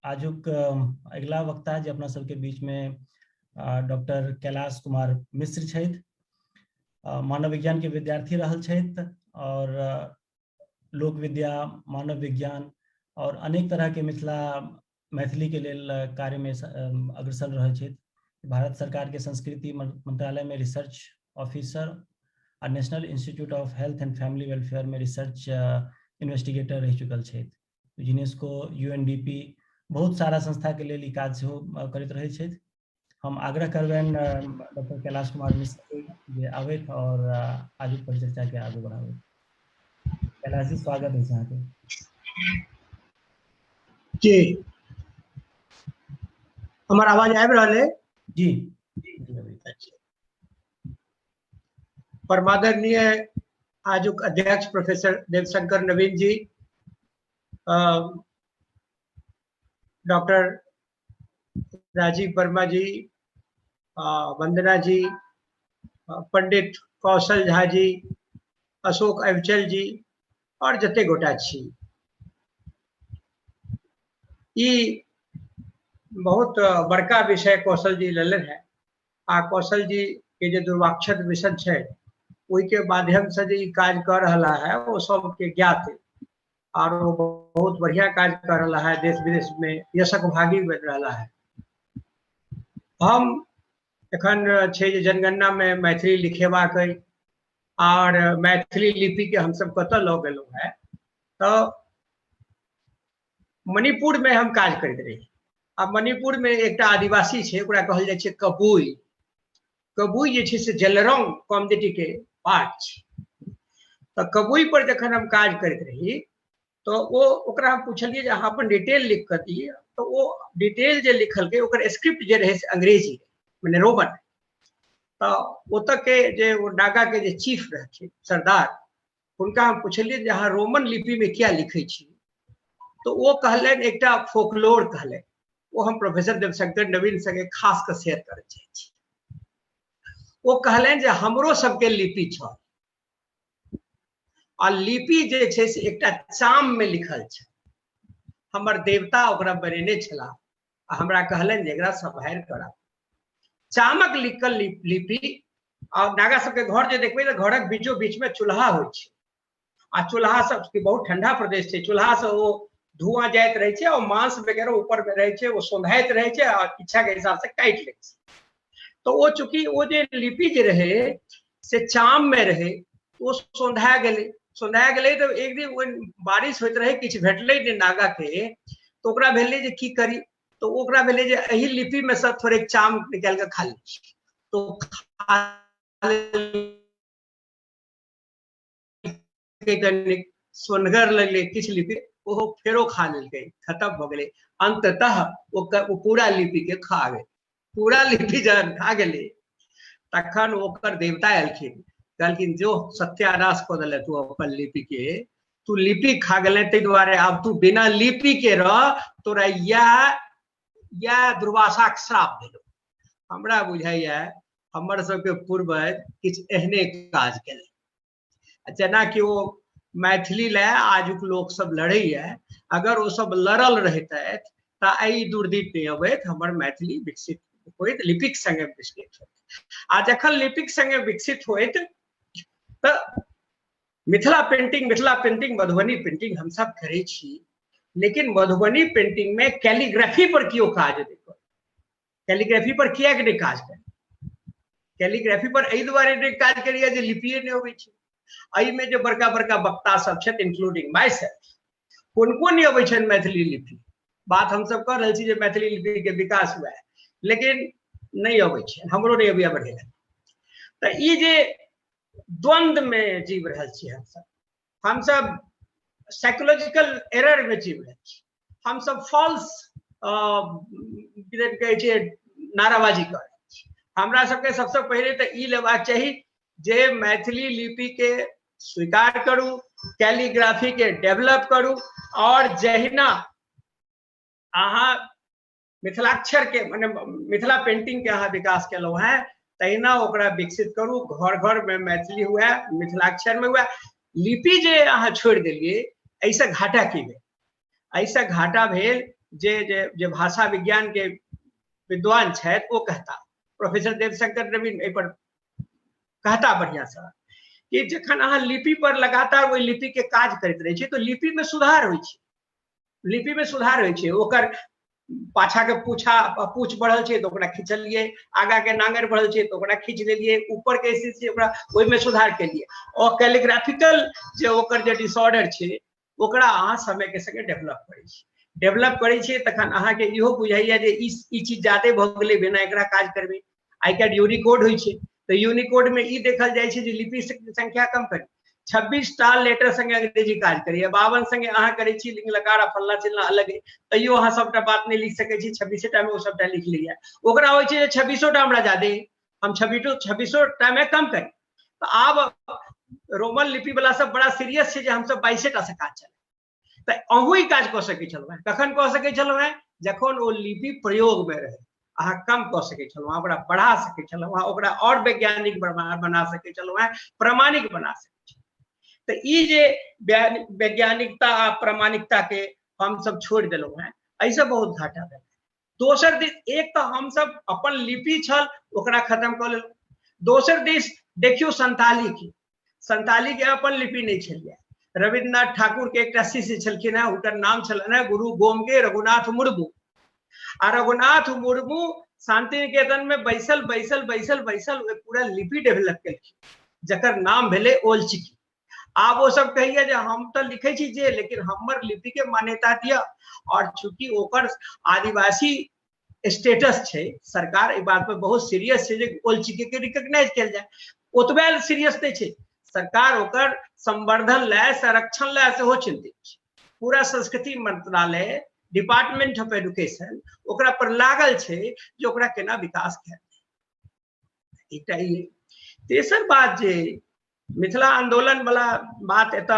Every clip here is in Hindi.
आजुक अगला वक्ता जे अपना सबके बीच में डॉक्टर कैलाश कुमार मिश्र छथि। मानव विज्ञान के विद्यार्थी रहल छथि और लोक विद्या, मानव विज्ञान और अनेक तरह के मैथिली के लेल कार्य में अग्रसर रहल छथि। भारत सरकार के संस्कृति मंत्रालय में रिसर्च ऑफिसर और national institute of health and family welfare में रिसर्च इन्वेस्टिगेटर रह चुकल छथि। यूनेस्को, यूएनडीपी बहुत सारा संस्था के लिए काज सेहो करैत रहै छथि। हम आग्रह करबनि डॉक्टर कैलाश कुमार मिश्र जे आबैत और आजुक परिचर्चा के आगे बढ़ाबैत। कैलाश जी, स्वागत है अहाँके। जी, हमार आवाज आबि रहल है? जी। परमादरणीय आजुक अध्यक्ष प्रोफेसर देवशंकर नवीन जी, डॉक्टर राजीव वर्मा जी, वंदना जी, पंडित कौशल झा जी, अशोक अविचल जी और जते गोटा छी, ई बहुत बड़का विषय कौशल जी लेलन है। आ कौशल जी के जो दुर्वाक्षर मिशन है वही के माध्यम से जो काज कर रहा है वो सबके ज्ञात है और वो बहुत बढ़िया काज कर रहा है, देश विदेश में यशक भागी बन रहा है। हम एखन छे जनगणना में मैथिली लिखेबाक और मैथिली लिपि के हम सब कत लऽ गेलहुँ है, तो मणिपुर में हम काज करते रही। अब मणिपुर में एक आदिवासी है, ओकरा कहल जाय छै कबुई। कबुई जे छै से जलरंग कम्युनिटी के पार्ट छै। तो कबुई पर जखन हम काज करते रही तो वो ओकरा हम पूछलिए जे अहाँ अपन डिटेल लिख के दिए, तो वो डिटेल जे लिखलकै ओकर स्क्रिप्ट जे रहे से अंग्रेजी माने रोमन। तो ओतऽ के जे वो नागा के जे चीफ रहे सरदार, उनका हम पूछलिए जे अहाँ रोमन लिपि में क्या लिखे छी, तो वो कहलन एकटा फोकलोर कहले। वो हम प्रोफेसर देवशंकर नवीन संगे खास के शेयर करे छी। वो कहलन जे हमरो सबके लिपि छ आ लिपि जे छै से एकटा चाम में लिखल छै। हमर देवता ओकरा बनेने छला आ हमरा कहलन जे एकरा संभाल करा। चामक लिखल लिपि और नागा सबके घर जे देखबै त घरक बीचो बीच में चूल्हा होय छै आ चूल्हा सब के बहुत ठंडा प्रदेश छै। चूल्हा से वो धुआं जाइत रहे छै और मांस वगैरह ऊपर में रहे छै, वो सोंधाइत रहे छै और इच्छा के हिसाब से काट ले छै। तो वो चूंकि वो जे लिपि जे रहे से चाम में रहे, वो सोंधा गेले तो एक दिन बारिश होइत रहे, किछ भेटले ने नागा के, तो ओकरा भेले जे की करी, तो ओकरा भेले जे एही लिपि में से थोड़े चाम निकाल के खा ली। तो सोनगर लगले किछ लिपि वो फेरो खा लेलकै, खत्म हो गए। अंततः वो पूरा लिपि के खा गए। पूरा लिपि जब खा गए तखन ओकर देवता एलखिन, कहलखिन जो सत्यानाश कर दिले तू अपन लिपि के, तू लिपि खा गए ते द्वारे अब तू बिना लिपि के रह, तोरा या दुर्वासा के श्राप भेलो। हमरा बुझाइया हमर सबके पूर्वज किछ एहने काज केले। जना कि वो मैथिली ले आजुक लोग सब लड़े है, अगर वो सब लड़ल रहते ता आई दुर्दिन नहीं अबैत, हमर मैथिली विकसित होइत, लिपिक संगे विकसित होइत। आ जखन लिपिक संगे विकसित होइत त मिथिला पेंटिंग मधुबनी पेंटिंग हम सब करे छी, लेकिन मधुबनी पेंटिंग में कैलीग्राफी पर क्यों काज नहीं कर? कैलीग्राफी पर किया नहीं काज कर? कैलीग्राफी पर एहि दुआरे नहीं काज करिए जे लिपिए नहीं होवे छै। एहि में जो बड़का बड़का वक्ता सब छथि, इंक्लूडिंग माय सेल्फ, कोन नहीं अबै छनि मैथिली लिपि। बात हम सब कर रहल छी जे मैथिली लिपि के विकास हुआ है, लेकिन नहीं अबै छै, हमरो नहीं अबै बढ़े। तो ई जे द्वंद में जीव रहल छी हम सब साइकोलॉजिकल एरर में जीव रहल छी। हम सब फॉल्स कहे छै नाराबाजी कर। हमरा सबके सबसे पहले तो ई लेबाक चाहिए जे मैथिली लिपि के स्वीकार करू, कैलीग्राफी के डेवलप करू, और जहिना अहाँ मिथिलाक्षर के माने मिथिला पेंटिंग के अहाँ विकास केलौ है, तहिना ओकरा विकसित करू। घर घर में मैथिली हुआ, मिथिलाक्षर में हुआ। लिपि जे अहाँ छोड़ दिलिए, ऐसा घाटा की भेल? ऐसा घाटा भेल जे भाषा विज्ञान के विद्वान है वो कहता, प्रोफेसर देवशंकर नवीन पर कहता बढ़िया सा कि जखन अहाँ लिपि पर लगातार वो लिपि के काज करते रहे छी तो लिपि में सुधार होई छै, लिपि में सुधार होई छै। ओकर पाछा के पूछ बढ़ल छै तो ओकरा खींचलिए, आगा के नांगर बढ़ल छै तो ओकरा खींच लेलिए, ऊपर के स्थिति ओकरा ओइ में सुधार केलिए। और कैलिग्राफिकल जे ओकर जे डिसऑर्डर छै ओकरा अहाँ समय के संगे डेवलप करै छी, डेवलप करै छी तखन अहाँ के इहो बुझाइया जे ई चीज ज्यादा भ गेलै बिना एकरा काज करबे। आई कैड यूनिकोड होई छै तो यूनिकोड में ई देखल जाय छै जे लिपि संख्या कम करी, 26 टा लेटर संगे अंग्रेजी काज करिए, 52 संगे अहाँ करै छी लिंग लकार आ फल्ला चिल्ला अलग है, तैयो अहाँ सबटा बात नहीं लिख सकै छी, 26 टा में वो सबटा लिख लिया। ओकरा होय छै 26 टा हमरा ज्यादा, हम 26 टा में कम करी। तो आब रोमन लिपि वाला सब बड़ा सीरियस छै जे हम सब 22 टा से काज चले, तो अहू ई काज क सकै छलहुँ। कखन क सकै छलहुँ? जखन ओ लिपि प्रयोग में रहे, अहाँ कम क सकै छलहुँ, ओकरा बढ़ा सकै छलहुँ, ओकरा और वैज्ञानिक बना सकै छलहुँ, प्रामाणिक बना सकै छलहुँ। तो ई जे वैज्ञानिकता आ प्रामाणिकता के हम सब छोड़ देलहुँ हैं, ऐसे बहुत घाटा भेल। दोसर दिस एक तो हम सब अपन लिपि छल ओकरा खत्म क लेलहुँ, दोसर दिस देखियो संताली के अपन लिपि नहीं छलिए। रविन्द्रनाथ ठाकुर के एक शिष्य छलखिन हैं, उनकर नाम छलन है गुरु गोमके रघुनाथ मुर्मू। आ रघुनाथ मुर्मू शांति निकेतन में बैसल पूरा लिपि डेवलप केलखिन जकर नाम भेले ओल चिकी। आब वो सब कहिए जे हम तो लिखे छी जे, लेकिन हमर लिपि के मान्यता दिया। और चूंकि ओकर आदिवासी स्टेटस छै, सरकार ए बात पे बहुत सीरियस छै जे ओल चिकी के रिकॉग्नाइज कैल जाए। ओतबे सीरियस नहीं छै, सरकार ओकर संवर्धन ला संरक्षण ला सेहो चिंतित छै। पूरा संस्कृति मंत्रालय डिपार्टमेंट ऑफ एजुकेशन ओकरा पर लागल छै जे ओकरा केना विकास कैल जाए। एकटा ई तेसर बात जे मिथिला आंदोलन वाला बात एत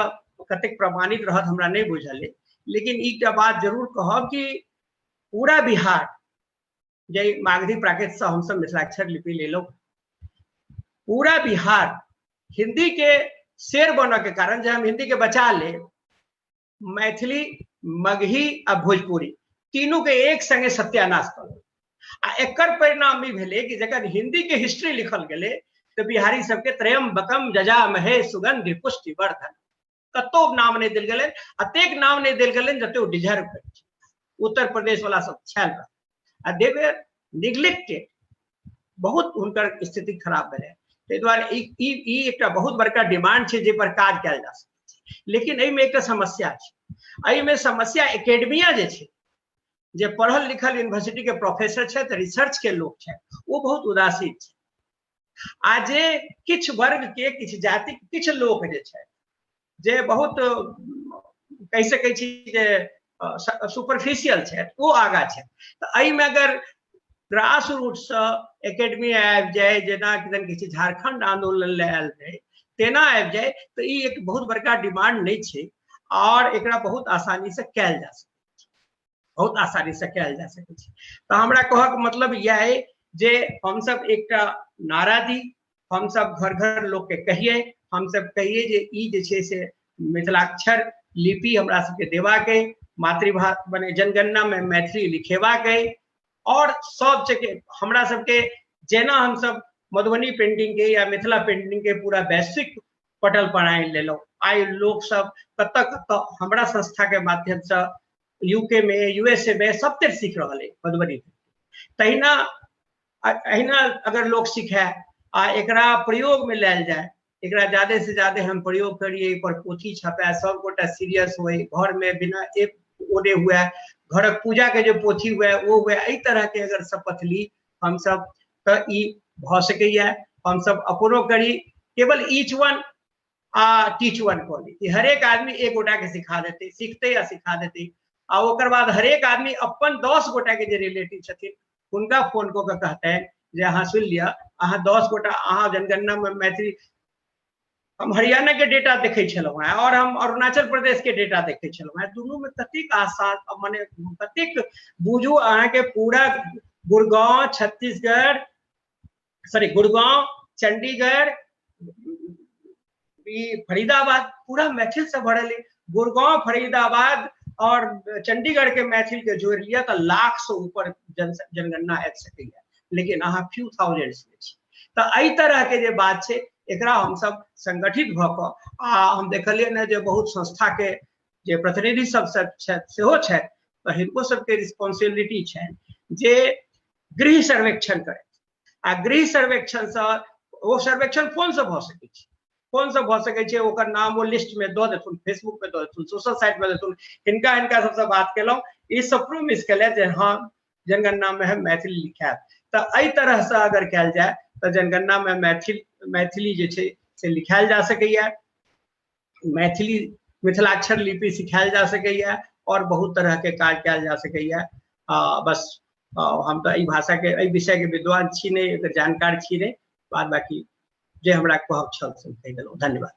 कतेक प्रमाणित रहत हमरा नहीं बुझल है, लेकिन एकटा बात जरूर कहब कि पूरा बिहार जे मागधी प्राकृत से हम सब मिथिलाक्षर लिपि लेलहुँ, पूरा बिहार हिंदी के शेर बनने के कारण जे हम हिंदी के बचा ले, मैथिली, मगही आ भोजपुरी तीनों के एक संगे सत्यानाश कर। आ एकर परिणाम ई भेले कि जखन हिंदी के हिस्ट्री लिखल गेले तो बिहारी सबके त्रयंबकम जजामहे सुगंधि पुष्टि वर्धन कतो नाम नहीं देल गेले, अतेक नाम नहीं देल गेले जते वो डिजर्व करे। उत्तर प्रदेश वाला सब छल रहा, दे वर निग्लेक्टेड, बहुत उनकर स्थिति खराब भेले। ते द्वारे ई एकटा बहुत बड़का डिमांड छै जे पर काज कैल जा सकै। लेकिन एहि में एक समस्या छै, एहि में समस्या एकेडमिया जे छै, जे पढ़ल लिखल यूनिवर्सिटी के प्रोफेसर छै, रिसर्च के लोग छै, वो बहुत उदासीन छै। आ जे किछ वर्ग के किछ जाति किछ लोग जे छै जे बहुत कह सकै छी जे सुपरफिशियल छै, वो आगा छै। तो एहि में अगर ग्रास रूट से एकेडमी आबि जाए, जेना किसी झारखंड आंदोलन ले आयल रहे तेना आबि जाए, तो ई एक बहुत बड़का डिमांड नहीं छै और एकरा बहुत आसानी से कैल जा सकै छै, बहुत आसानी से कैल जा सकै छै। तो हमरा कहक मतलब यह है जे हम सब एकटा नारा दी, हम सब घर घर लोग के कहिए, हम सब कहिए जे ई जे छै से मिथिलाक्षर लिपि हमरा सबके देबाके, मातृभाषा बने जनगणना में मैथिली लिखेबाके, और सब जगह हमरा सबके जेना हम सब मधुबनी पेंटिंग के या मिथिला पेंटिंग के पूरा वैश्विक पटल पर आनि लेलहुँ। आई लोग सब कत हमरा संस्था के माध्यम से यूके में, यूएसए में सब तर सीख रहा है मधुबनी। तहिना अहिना अगर लोग सीखे आ एकरा प्रयोग में लायल जाए, एकरा ज्यादा से ज्यादा हम प्रयोग करिए, पर पोथी छपे, सब गोटा सीरियस हुए, घर में बिना एक ओढ़े हुए घर पूजा के जो पोथी हुए वो हुए, एहि तरह के अगर शपथ ली हम सब तो ई भ सकैया। हम सब अपनो करी, केवल ईच वन टीच वन कॉली, हरेक आदमी एक गोटा के सिखा देते, सीखते या सिखा देते। आ ओकर बाद हरेक आदमी अपन 10 गोटा के जे रिलेटिव छथिन उनका फोन को कहते हैं जे अहाँ सुन लिया, अहाँ 10 गोटा अहाँ जनगणना में मैथिली। हम हरियाणा के डेटा देखे छलहुँ हैं और हम अरुणाचल प्रदेश के डेटा देखे छलहुँ हैं, दोनों में कतेक आसान माने कतेक बुझू अहाँ के पूरा गुड़गांव छत्तीसगढ़, सॉरी गुड़गांव, चंडीगढ़, फरीदाबाद पूरा मैथिल से भरल है। गुड़गांव, फरीदाबाद और चंडीगढ़ के मैथिल के जोड़ लिया तो लाख से ऊपर जनगणना आबि सकैया, लेकिन अहाँ फ्यू थाउजेंड्स में छी। तो एहि तरह के जे बात छै एकरा हम सब संगठित भ क आ हम देखलिए ने जे बहुत संस्था के जे प्रतिनिधि सब सेहो छथि, तो हिनको सबके रिस्पांसिबिलिटी छनि जे गृह सर्वेक्षण करे। आ गृह सर्वेक्षण से वो सर्वेक्षण फोन से भ सकै छै, फोन से भ सकै छै, ओकर नाम वो लिस्ट में दऽ देथुन, फेसबुक पे दऽ देथुन, सोशल साइट में देथुन, हिनका सबसे बात केलहुँ, ई सब प्रोमिस केले जे हाँ जनगणना में हम मैथिली लिखायब। तो एहि तरह से अगर कयल जाय तो जनगणना में मैथिली जे छै से लिखायल जा सकैया, मैथिली मिथिलाक्षर लिपि सिखायल जा सकैया और बहुत तरह के काज कयल जा सकैया। बस हम तो एहि भाषा के एहि विषय के विद्वान छी नहीं, एकर जानकार छी नहीं, बाद बाकी जे हमरा कहब छल से कहि देलहुँ। धन्यवाद।